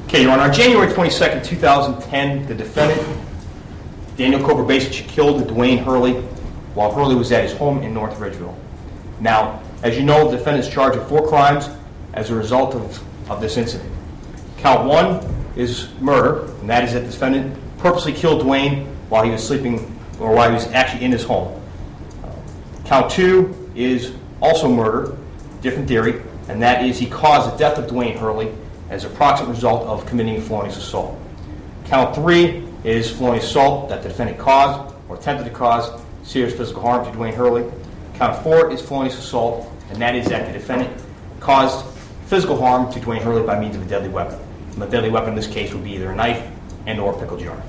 Okay, Your Honor, on January 22nd, 2010, the defendant, Daniel Kovarbasich, killed Dwayne Hurley while Hurley was at his home in North Ridgeville. Now, as you know, the defendant is charged with 4 crimes as a result of this incident. Count 1 is murder, and that is that the defendant purposely killed Dwayne while he was sleeping, or while he was actually in his home. Count 2 is also murder, different theory, and that is he caused the death of Dwayne Hurley as a proximate result of committing a felonious assault. Count 3 is felonious assault that the defendant caused or attempted to cause serious physical harm to Dwayne Hurley. Count 4 is felonious assault, and that is that the defendant caused physical harm to Dwayne Hurley by means of a deadly weapon. And the deadly weapon in this case would be either a knife and or a pickle jar.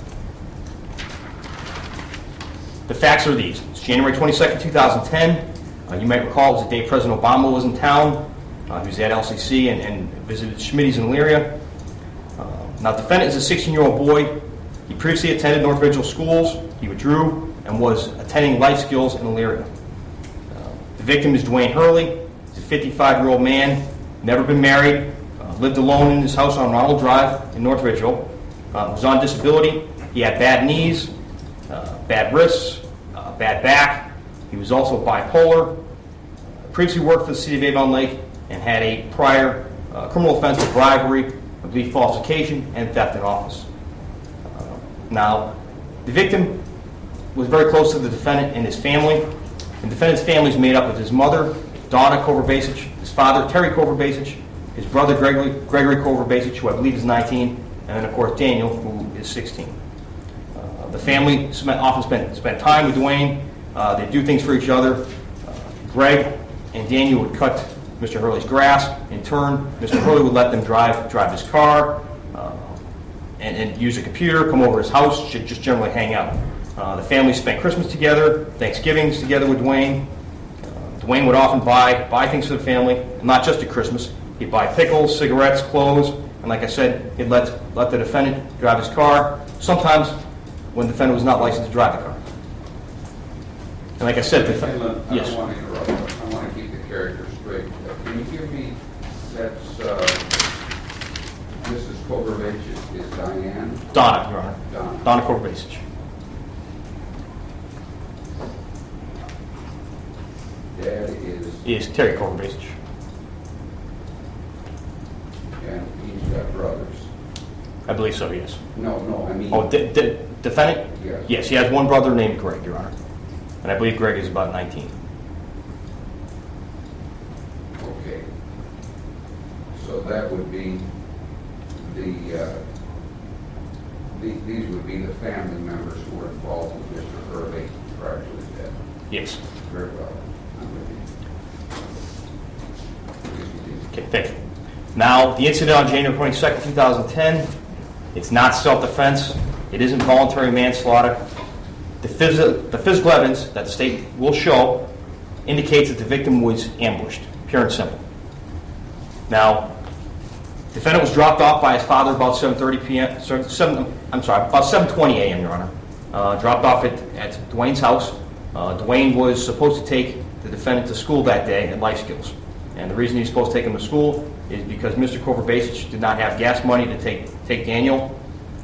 The facts are these. It's January 22nd, 2010. You might recall it was the day President Obama was in town. He was at LCC and visited Schmitty's in Elyria. Now, the defendant is a 16-year-old boy. He previously attended North Ridgeville schools. He withdrew and was attending life skills in Elyria. The victim is Dwayne Hurley. He's a 55-year-old man, never been married, lived alone in his house on Ronald Drive in North Ridgeville. Was on disability. He had bad knees, bad wrists, bad back. He was also bipolar. Previously worked for the city of Avon Lake and had a prior criminal offense of bribery, I believe falsification, and theft in office. Now, the victim was very close to the defendant and his family. The defendant's family is made up of his mother, Donna Kovarbasich, his father, Terry Kovarbasich, his brother, Gregory Kovarbasich, who I believe is 19, and then, of course, Daniel, who is 16. The family often spent time with Dwayne. They do things for each other. Greg and Daniel would cut Mr. Hurley's grass. In turn, Mr. Hurley would let them drive his car and use a computer, come over to his house, just generally hang out. The family spent Christmas together, Thanksgivings together with Dwayne. Dwayne would often buy things for the family, not just at Christmas. He'd buy pickles, cigarettes, clothes, and like I said, he'd let the defendant drive his car, sometimes when the defendant was not licensed to drive the car. And like I said, yes. I don't want to interrupt. I want to keep the characters straight. Can you give me that's Mrs. Kovarbasich is Diane? Donna, Your Honor. Donna Kovarbasich. Dad is Terry Kovarbasich. And he's got brothers. I believe so, yes. No, I mean... Oh, defendant? Yes. Yes, he has one brother named Greg, Your Honor. And I believe Greg is about 19. Okay. So that would be these would be the family members who were involved with Mr. Hurley prior to his death. Yes. Very well. I'm with you. Okay, thank you. Now, the incident on January 22nd, 2010, it's not self-defense. It is involuntary manslaughter. The physical evidence that the state will show indicates that the victim was ambushed, pure and simple. Now, the defendant was dropped off by his father about 7:30 p.m. About 7:20 a.m. Your Honor. Dropped off at Dwayne's house. Dwayne was supposed to take the defendant to school that day at Life Skills, and the reason he was supposed to take him to school is because Mr. Kovarbasich did not have gas money to take Daniel.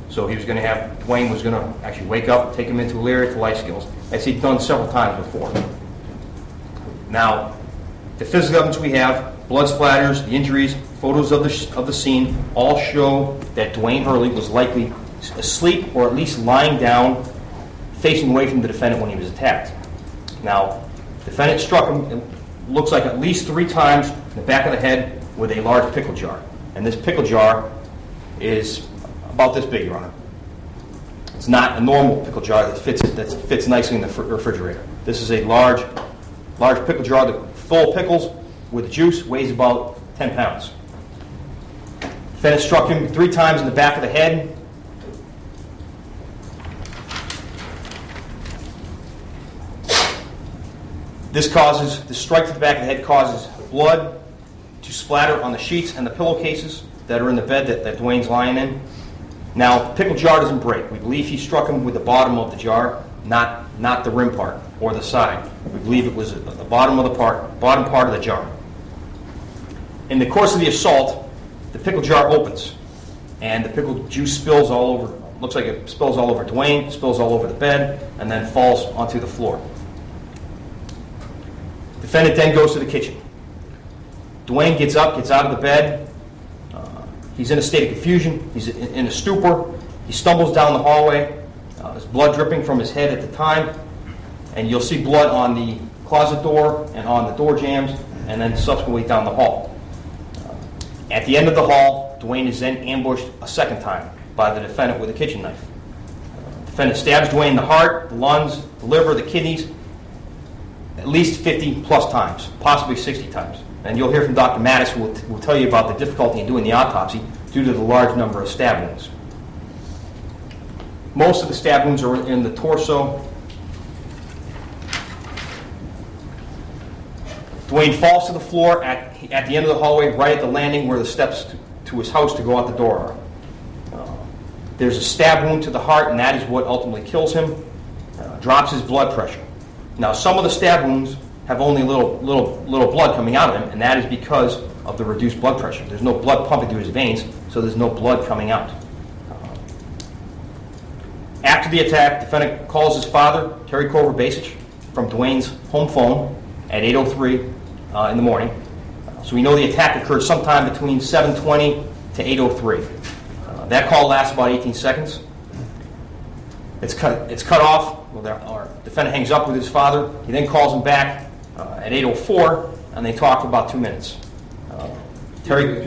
So Dwayne was going to actually wake up, take him into Elyria to Life Skills, as he'd done several times before. Now, the physical evidence we have, blood splatters, the injuries, photos of the scene, all show that Dwayne Hurley was likely asleep or at least lying down, facing away from the defendant when he was attacked. Now, the defendant struck him, it looks like at least 3 times in the back of the head with a large pickle jar. And this pickle jar is about this big, Your Honor. It's not a normal pickle jar that fits nicely in the refrigerator. This is a large pickle jar full of pickles with juice, weighs about 10 pounds. The defendant struck him 3 times in the back of the head. The strike to the back of the head causes blood to splatter on the sheets and the pillowcases that are in the bed that Dwayne's lying in. Now, the pickle jar doesn't break. We believe he struck him with the bottom of the jar, not the rim part or the side. We believe it was the bottom part of the jar. In the course of the assault, the pickle jar opens, and the pickle juice spills all over, looks like it spills all over Dwayne, spills all over the bed, and then falls onto the floor. Defendant then goes to the kitchen. Dwayne gets up, gets out of the bed. He's in a state of confusion. He's in a stupor. He stumbles down the hallway. There's blood dripping from his head at the time, and you'll see blood on the closet door and on the door jambs, and then subsequently down the hall. At the end of the hall, Dwayne is then ambushed a second time by the defendant with a kitchen knife. The defendant stabs Dwayne in the heart, the lungs, the liver, the kidneys, at least 50 plus times, possibly 60 times. And you'll hear from Dr. Mattis, who will tell you about the difficulty in doing the autopsy due to the large number of stab wounds. Most of the stab wounds are in the torso. Dwayne falls to the floor at the end of the hallway, right at the landing where the steps to his house to go out the door are. There's a stab wound to the heart, and that is what ultimately kills him. Drops his blood pressure. Now, some of the stab wounds have only little blood coming out of him, and that is because of the reduced blood pressure. There's no blood pumping through his veins, so there's no blood coming out. After the attack, the defendant calls his father, Terry Kovarbasich, from Dwayne's home phone at 8:03 in the morning. So we know the attack occurred sometime between 7:20 to 8:03. That call lasts about 18 seconds. It's cut off. Well, our defendant hangs up with his father. He then calls him back at 8:04, and they talk for about 2 minutes. Terry,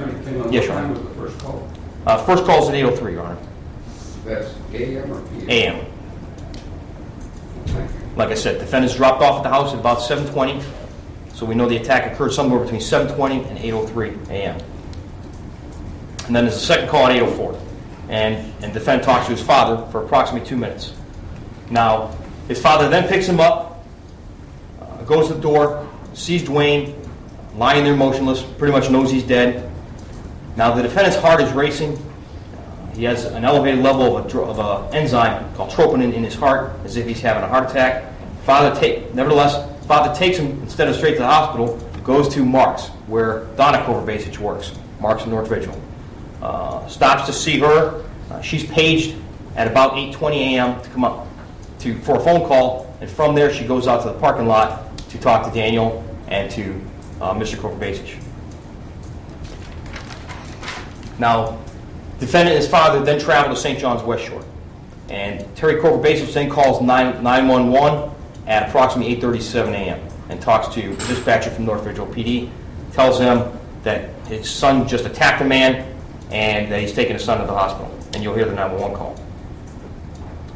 yes, Your Honor. What time was the first call? First call is at 8:03, Your Honor. That's AM or PM? AM. Thank you. Like I said, defendants dropped off at the house at about 7:20, so we know the attack occurred somewhere between 7:20 and 8:03 a.m. And then there's a second call at 8:04, and defendant talks to his father for approximately 2 minutes. Now, his father then picks him up, goes to the door, sees Dwayne lying there motionless, pretty much knows he's dead. Now, the defendant's heart is racing. He has an elevated level of an enzyme called troponin in his heart, as if he's having a heart attack. Nevertheless, father takes him, instead of straight to the hospital, goes to Mark's, where Donna Kovarbasich works, Mark's in North Ridgeville. Stops to see her. She's paged at about 8:20 a.m. to come up for a phone call, and from there she goes out to the parking lot to talk to Daniel and to Mr. Kovarbasich. Now, defendant and his father then travel to St. John's West Shore, and Terry Kovarbasich then calls 911 at approximately 8:37 a.m. and talks to the dispatcher from North Ridgeville PD, tells them that his son just attacked a man and that he's taking his son to the hospital, and you'll hear the 911 call.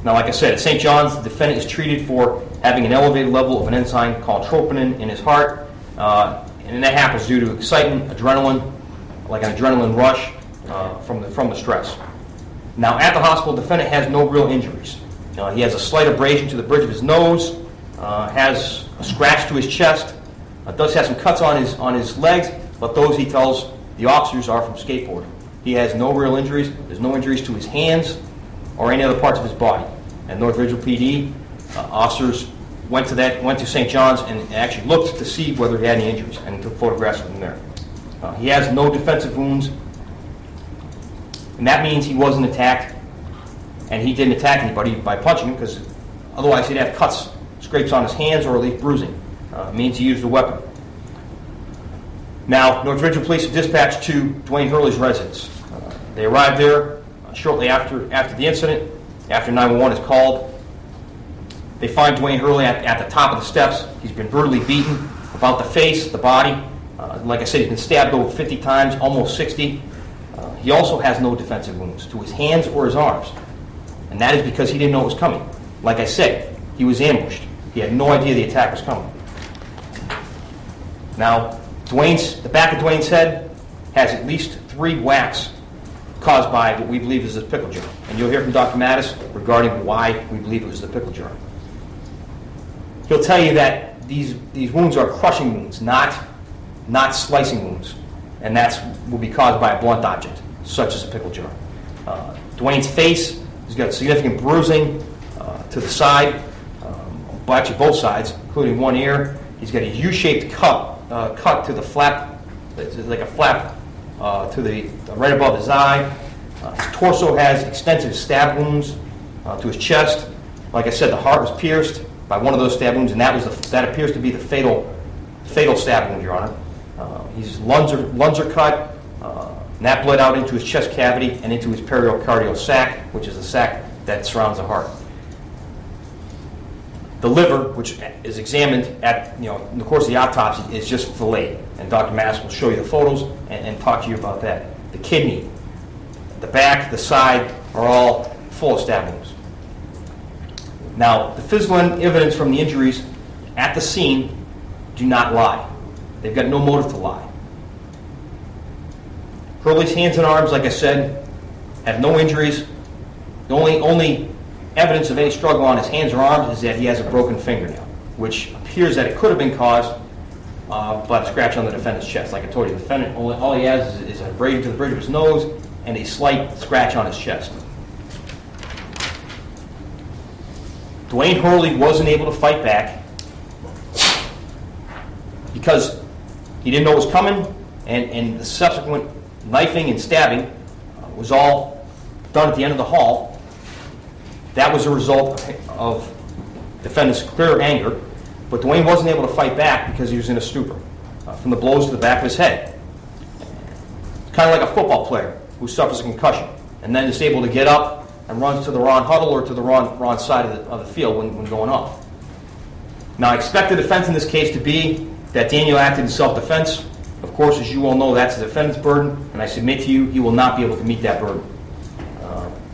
Now, like I said, at St. John's, the defendant is treated for having an elevated level of an enzyme called troponin in his heart, and that happens due to excitement, adrenaline, like an adrenaline rush from the stress. Now, at the hospital, the defendant has no real injuries. He has a slight abrasion to the bridge of his nose, has a scratch to his chest, does have some cuts on his legs, but those, he tells the officers, are from skateboarding. He has no real injuries. There's no injuries to his hands or any other parts of his body. At North Ridgeville PD, officers went to St. John's and actually looked to see whether he had any injuries and took photographs of him there. He has no defensive wounds, and that means he wasn't attacked, and he didn't attack anybody by punching him, because otherwise he'd have cuts, scrapes on his hands, or at least bruising. It means he used a weapon. Now, North Ridgeville Police are dispatched to Dwayne Hurley's residence. They arrived there shortly after the incident, after 911 is called. They find Dwayne Hurley at the top of the steps. He's been brutally beaten about the face, the body. Like I said, he's been stabbed over 50 times, almost 60. He also has no defensive wounds to his hands or his arms, and that is because he didn't know it was coming. Like I said, he was ambushed. He had no idea the attack was coming. Now, the back of Dwayne's head has at least 3 whacks caused by what we believe is the pickle jar. And you'll hear from Dr. Mattis regarding why we believe it was the pickle jar. He'll tell you that these wounds are crushing wounds, not slicing wounds. And will be caused by a blunt object, such as a pickle jar. Dwayne's face, he's got significant bruising to the side, actually both sides, including one ear. He's got a U-shaped cut to the flap, like a flap to the right above his eye. His torso has extensive stab wounds to his chest. Like I said, the heart was pierced by one of those stab wounds, and that appears to be the fatal stab wound, Your Honor. His lungs are cut, and that bled out into his chest cavity and into his pericardial sac, which is the sac that surrounds the heart. The liver, which is examined in the course of the autopsy, is just filleted, and Dr. Mass will show you the photos and talk to you about that. The kidney, the back, the side are all full of stab wounds. Now, the physical evidence from the injuries at the scene do not lie. They've got no motive to lie. Hurley's hands and arms, like I said, have no injuries. The only evidence of any struggle on his hands or arms is that he has a broken fingernail, which appears that it could have been caused by a scratch on the defendant's chest. Like I told you, the defendant, all he has is a abrasion to the bridge of his nose and a slight scratch on his chest. Dwayne Hurley wasn't able to fight back because he didn't know it was coming, and the subsequent knifing and stabbing was all done at the end of the hall. That was a result of defendant's clear anger, but Dwayne wasn't able to fight back because he was in a stupor from the blows to the back of his head. Kind of like a football player who suffers a concussion and then is able to get up and runs to the wrong huddle or to the wrong side of the field when going off. Now, I expect the defense in this case to be that Daniel acted in self-defense. Of course, as you all know, that's the defendant's burden, and I submit to you he will not be able to meet that burden.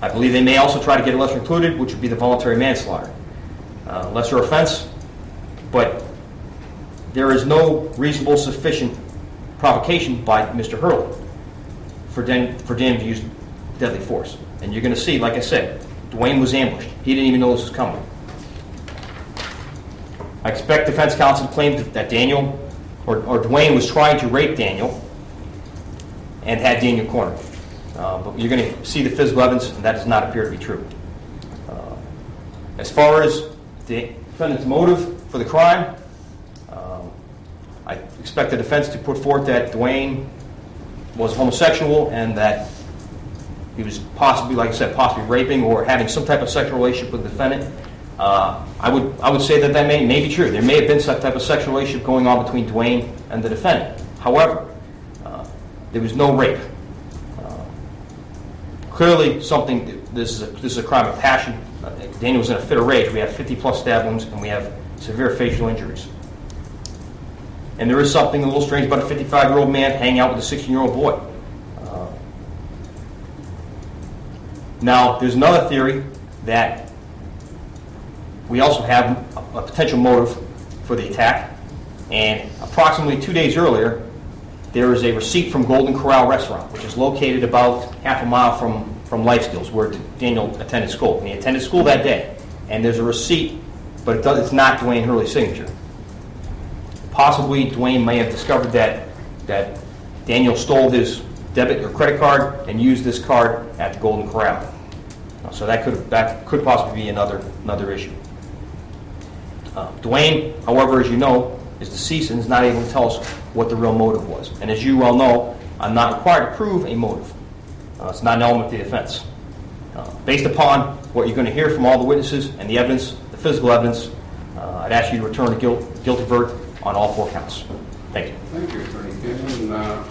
I believe they may also try to get a lesser included, which would be the voluntary manslaughter. Lesser offense, but there is no reasonable, sufficient provocation by Mr. Hurley for Dan to use deadly force. And you're going to see, like I said, Dwayne was ambushed. He didn't even know this was coming. I expect defense counsel to claim that Daniel or Dwayne was trying to rape Daniel and had Daniel cornered. But you're going to see the physical evidence, and that does not appear to be true. As far as the defendant's motive for the crime, I expect the defense to put forth that Dwayne was homosexual and that he was possibly, like I said, possibly raping or having some type of sexual relationship with the defendant. I would say that may be true. There may have been some type of sexual relationship going on between Dwayne and the defendant. However, there was no rape. Clearly, this is a crime of passion. Daniel was in a fit of rage. We have 50-plus stab wounds, and we have severe facial injuries. And there is something a little strange about a 55-year-old man hanging out with a 16-year-old boy. Now, there's another theory that we also have a potential motive for the attack. And approximately 2 days earlier, there is a receipt from Golden Corral Restaurant, which is located about half a mile from Life Skills, where Daniel attended school. And he attended school that day. And there's a receipt, but it's not Dwayne Hurley's signature. Possibly Dwayne may have discovered that Daniel stole his debit or credit card and used this card at the Golden Corral. So that could possibly be another issue. Dwayne, however, as you know, is deceased and is not able to tell us what the real motive was. And as you well know, I'm not required to prove a motive. It's not an element of the offense. Based upon what you're going to hear from all the witnesses and the evidence, the physical evidence, I'd ask you to return a guilty verdict on all 4 counts. Thank you. Thank you, Attorney Kinman.